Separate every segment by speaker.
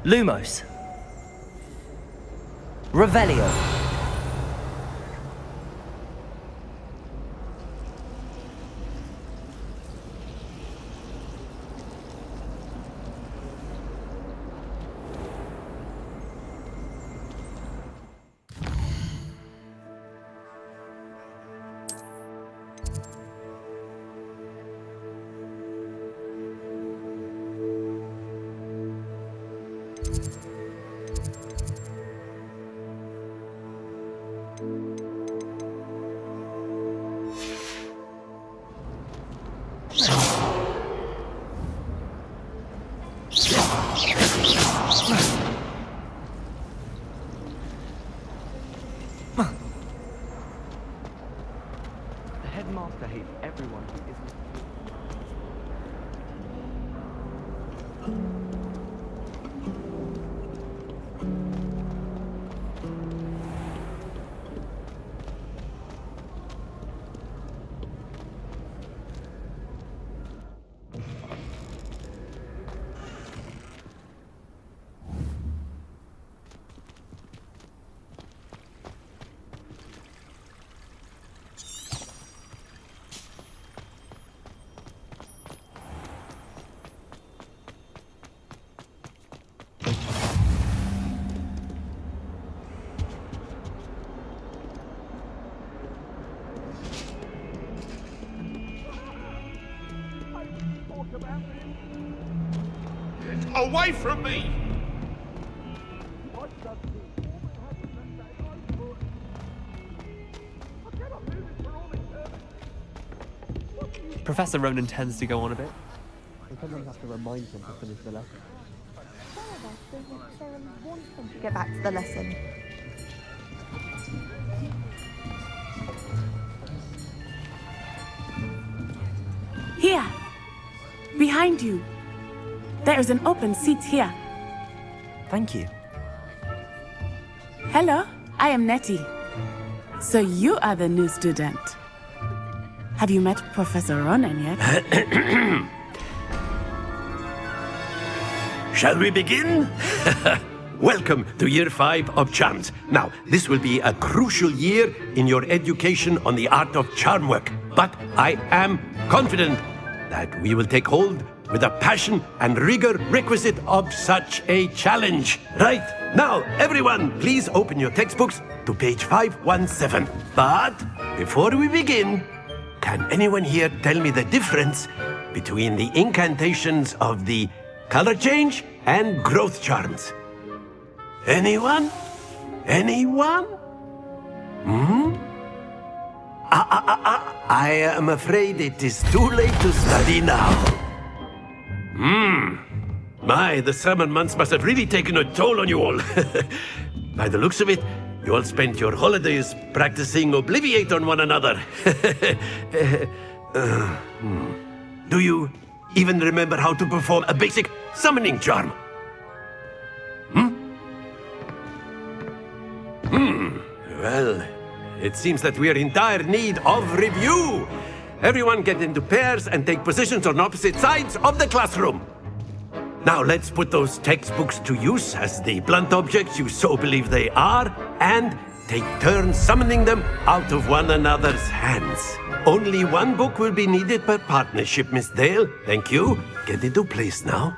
Speaker 1: Lumos. Revelio.
Speaker 2: The headmaster hates everyone who isn't.
Speaker 3: Away from me!
Speaker 2: Professor Ronan tends to go on a bit. I sometimes have to remind him to finish the lesson.
Speaker 4: Get back to the lesson.
Speaker 5: Here, behind you. There is an open seat here.
Speaker 1: Thank you.
Speaker 5: Hello, I am Nettie. So you are the new student. Have you met Professor Ronan yet?
Speaker 3: Shall we begin? Welcome to Year 5 of Charms. Now, this will be a crucial year in your education on the art of charm work. But I am confident that we will take hold with the passion and rigor requisite of such a challenge. Right, now, everyone, please open your textbooks to page 517. But before we begin, can anyone here tell me the difference between the incantations of the color change and growth charms? Anyone? Anyone? I am afraid it is too late to study now. My, the summer months must have really taken a toll on you all. By the looks of it, you all spent your holidays practicing Obliviate on one another. Do you even remember how to perform a basic summoning charm? Well, it seems that we are in dire need of review. Everyone get into pairs and take positions on opposite sides of the classroom. Now let's put those textbooks to use as the blunt objects you so believe they are, and take turns summoning them out of one another's hands. Only one book will be needed per partnership, Miss Dale. Thank you. Get into place now.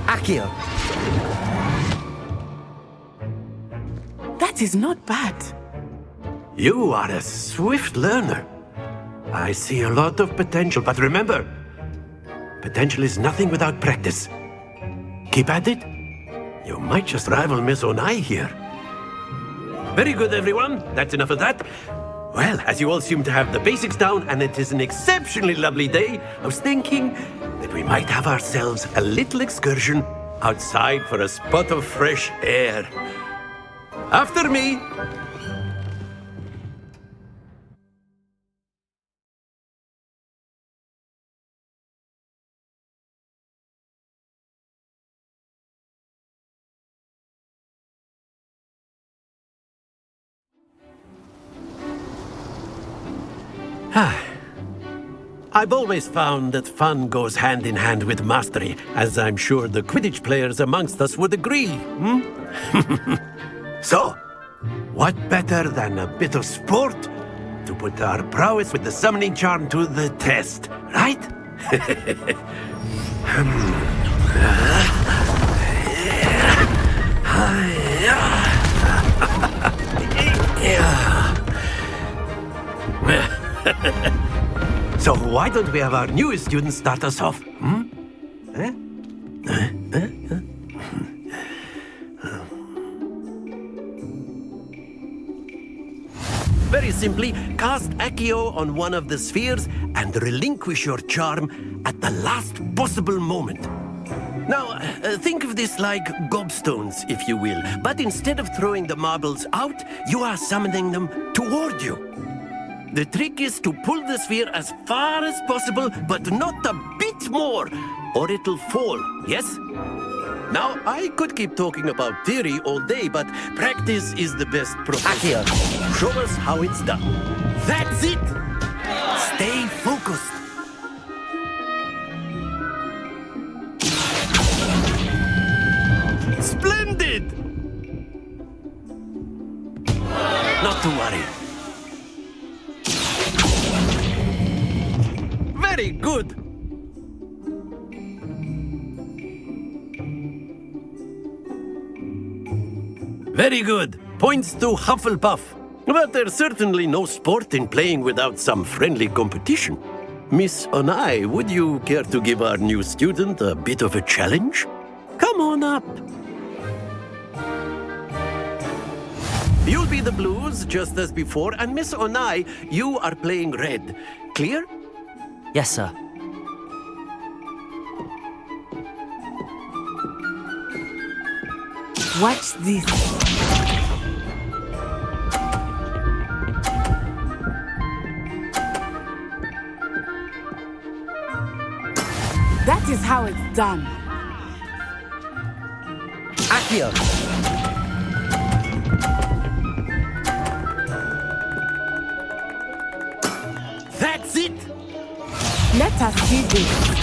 Speaker 1: Accio.
Speaker 5: That is not bad.
Speaker 3: You are a swift learner. I see a lot of potential, but remember, potential is nothing without practice. Keep at it. You might just rival Miss Onai here. Very good, everyone. That's enough of that. Well, as you all seem to have the basics down, and it is an exceptionally lovely day, I was thinking that we might have ourselves a little excursion outside for a spot of fresh air. After me. I've always found that fun goes hand in hand with mastery, as I'm sure the Quidditch players amongst us would agree. So, what better than a bit of sport to put our prowess with the summoning charm to the test, right? So why don't we have our newest student start us off? Very simply, cast Accio on one of the spheres and relinquish your charm at the last possible moment. Now, think of this like gobstones, if you will, but instead of throwing the marbles out, you are summoning them toward you. The trick is to pull the sphere as far as possible, but not a bit more, or it'll fall, yes? Now, I could keep talking about theory all day, but practice is the best professor.
Speaker 1: Accio.
Speaker 3: Show us how it's done. That's it! Stay focused. Splendid! Not to worry. Very good. Very good. Points to Hufflepuff. But there's certainly no sport in playing without some friendly competition. Miss Onai, would you care to give our new student a bit of a challenge? Come on up. You'll be the blues, just as before, and Miss Onai, you are playing red. Clear?
Speaker 1: Yes, sir.
Speaker 5: Watch this. That is how it's done.
Speaker 1: Accio.
Speaker 3: That's it!
Speaker 5: Let us see this.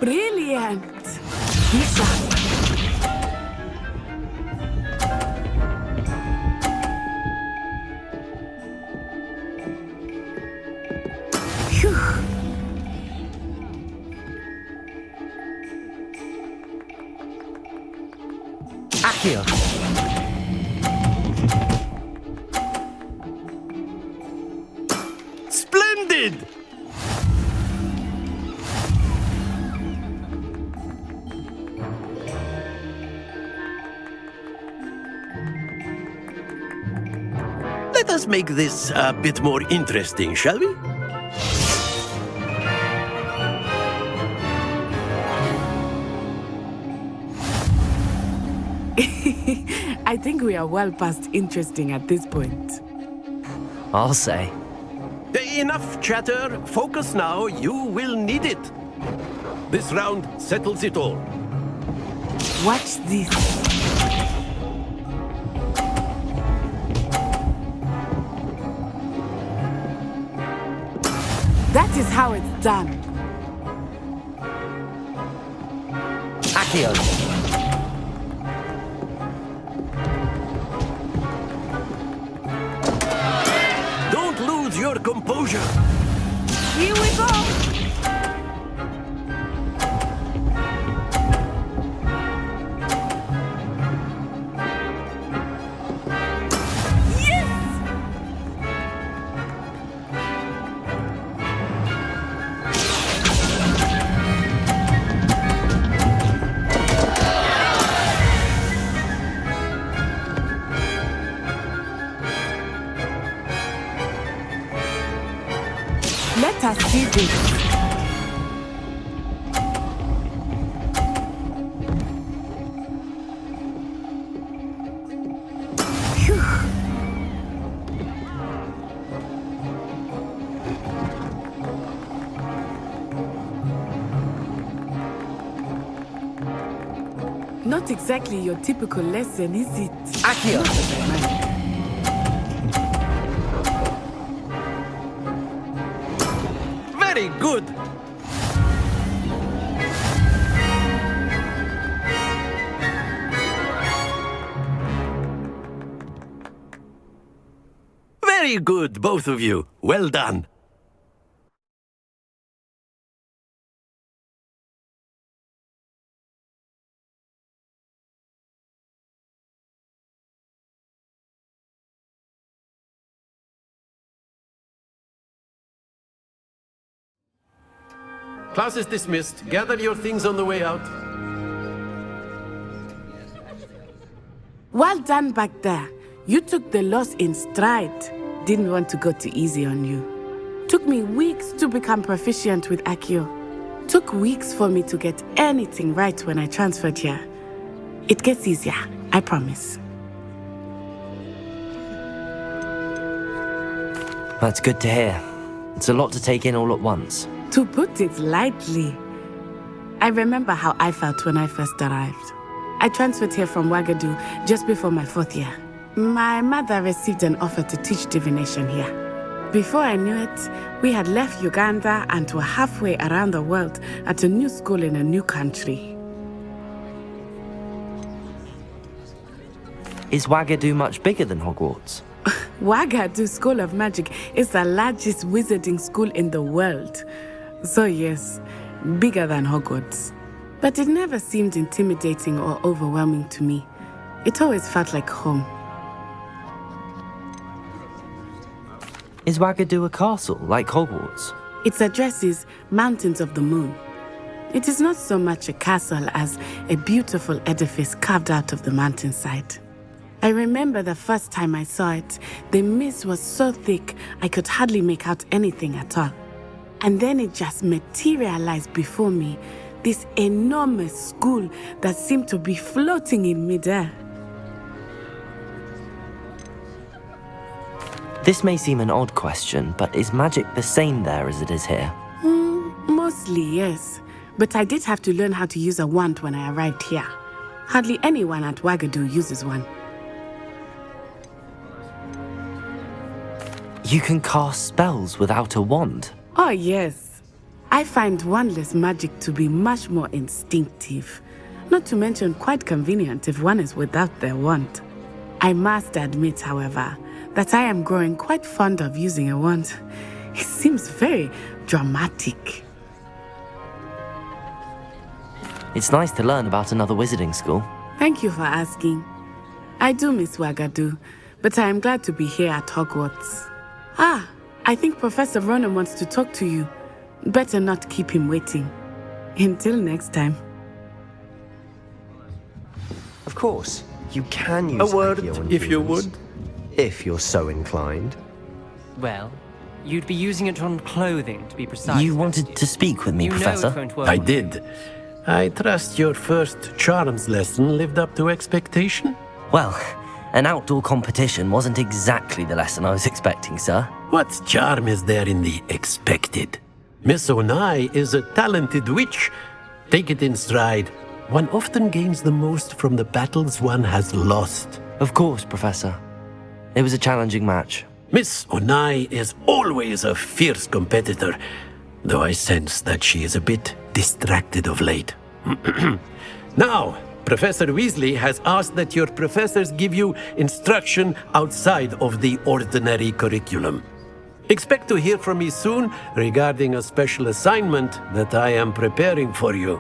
Speaker 5: Brilliant! Lisa. Phew.
Speaker 1: Accio.
Speaker 3: Splendid! Let us make this a bit more interesting, shall we?
Speaker 5: I think we are well past interesting at this point.
Speaker 1: I'll say.
Speaker 3: Enough chatter. Focus now. You will need it. This round settles it all.
Speaker 5: Watch this. That is how it's done.
Speaker 1: Accio.
Speaker 3: Don't lose your composure.
Speaker 5: Here we go. Let us see this. Phew. not exactly your typical lesson, is it?
Speaker 1: Accio.
Speaker 3: Very good. Very good, both of you. Well done. Class is dismissed. Gather your things on the way out.
Speaker 5: Well done back there. You took the loss in stride. Didn't want to go too easy on you. Took me weeks to become proficient with Accio. Took weeks for me to get anything right when I transferred here. It gets easier, I promise.
Speaker 1: That's good to hear. It's a lot to take in all at once.
Speaker 5: To put it lightly, I remember how I felt when I first arrived. I transferred here from Ouagadougou just before my 4th year. My mother received an offer to teach divination here. Before I knew it, we had left Uganda and were halfway around the world at a new school in a new country.
Speaker 1: Is Ouagadougou much bigger than Hogwarts?
Speaker 5: Ouagadougou School of Magic is the largest wizarding school in the world. So yes, bigger than Hogwarts. But it never seemed intimidating or overwhelming to me. It always felt like home.
Speaker 1: Is Ouagadougou a castle, like Hogwarts?
Speaker 5: Its address is Mountains of the Moon. It is not so much a castle as a beautiful edifice carved out of the mountainside. I remember the first time I saw it, the mist was so thick I could hardly make out anything at all. And then it just materialized before me, this enormous school that seemed to be floating in midair.
Speaker 1: This may seem an odd question, but is magic the same there as it is here?
Speaker 5: Mostly, yes. But I did have to learn how to use a wand when I arrived here. Hardly anyone at Ouagadougou uses one.
Speaker 1: You can cast spells without a wand.
Speaker 5: Oh, yes. I find wandless magic to be much more instinctive. Not to mention quite convenient if one is without their wand. I must admit, however, that I am growing quite fond of using a wand. It seems very dramatic.
Speaker 1: It's nice to learn about another wizarding school.
Speaker 5: Thank you for asking. I do miss Ouagadougou, but I am glad to be here at Hogwarts. Ah, I think Professor Ronan wants to talk to you. Better not keep him waiting. Until next time.
Speaker 2: Of course, you can use
Speaker 3: A word,
Speaker 2: Accio on
Speaker 3: if you
Speaker 2: humans,
Speaker 3: would.
Speaker 2: if you're so inclined.
Speaker 6: Well, you'd be using it on clothing, to be precise.
Speaker 1: You wanted to speak with me,
Speaker 6: You know
Speaker 1: Professor?
Speaker 6: it won't work.
Speaker 3: I did. I trust your first charms lesson lived up to expectation?
Speaker 1: Well, an outdoor competition wasn't exactly the lesson I was expecting, sir.
Speaker 3: What charm is there in the expected? Miss Onai is a talented witch. Take it in stride. One often gains the most from the battles one has lost.
Speaker 1: Of course, Professor. It was a challenging match.
Speaker 3: Miss Onai is always a fierce competitor, though I sense that she is a bit distracted of late. Now, Professor Weasley has asked that your professors give you instruction outside of the ordinary curriculum. Expect to hear from me soon regarding a special assignment that I am preparing for you.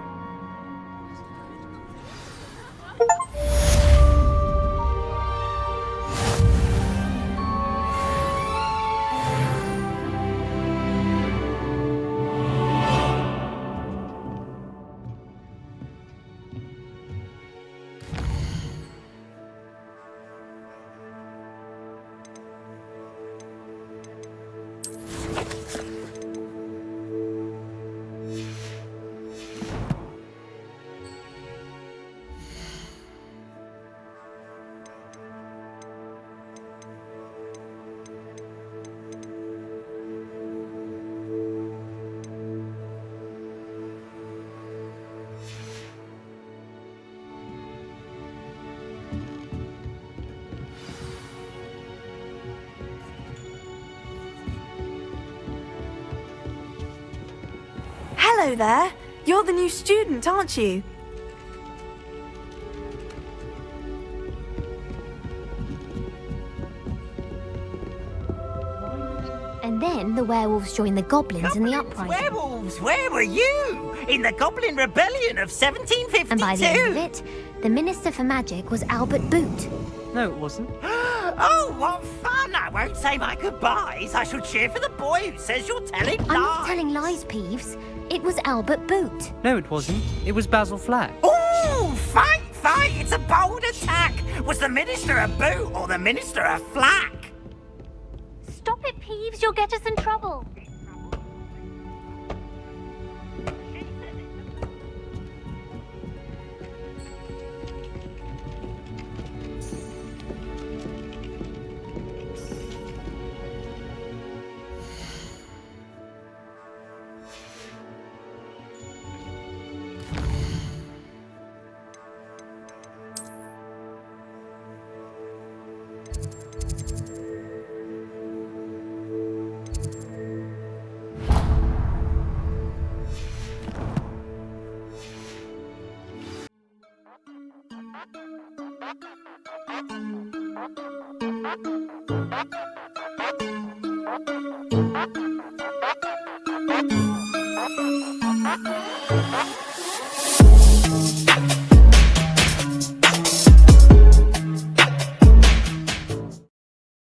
Speaker 4: Hello there. You're the new student, aren't you?
Speaker 7: And then the werewolves joined the goblins in the uprising.
Speaker 8: Werewolves, where were you? In the Goblin Rebellion of 1752?
Speaker 7: And by the end of it, the Minister for Magic was Albert Boot.
Speaker 6: No, it wasn't.
Speaker 8: Oh, what fun! I won't say my goodbyes. I shall cheer for the boy who says you're telling lies.
Speaker 7: I'm not telling lies, Peeves. It was Albert Boot.
Speaker 6: No, it wasn't. It was Basil Flack.
Speaker 8: Ooh, fight, fight! It's a bold attack. Was the Minister a boot or the Minister a flack?
Speaker 7: Stop it, Peeves. You'll get us in trouble.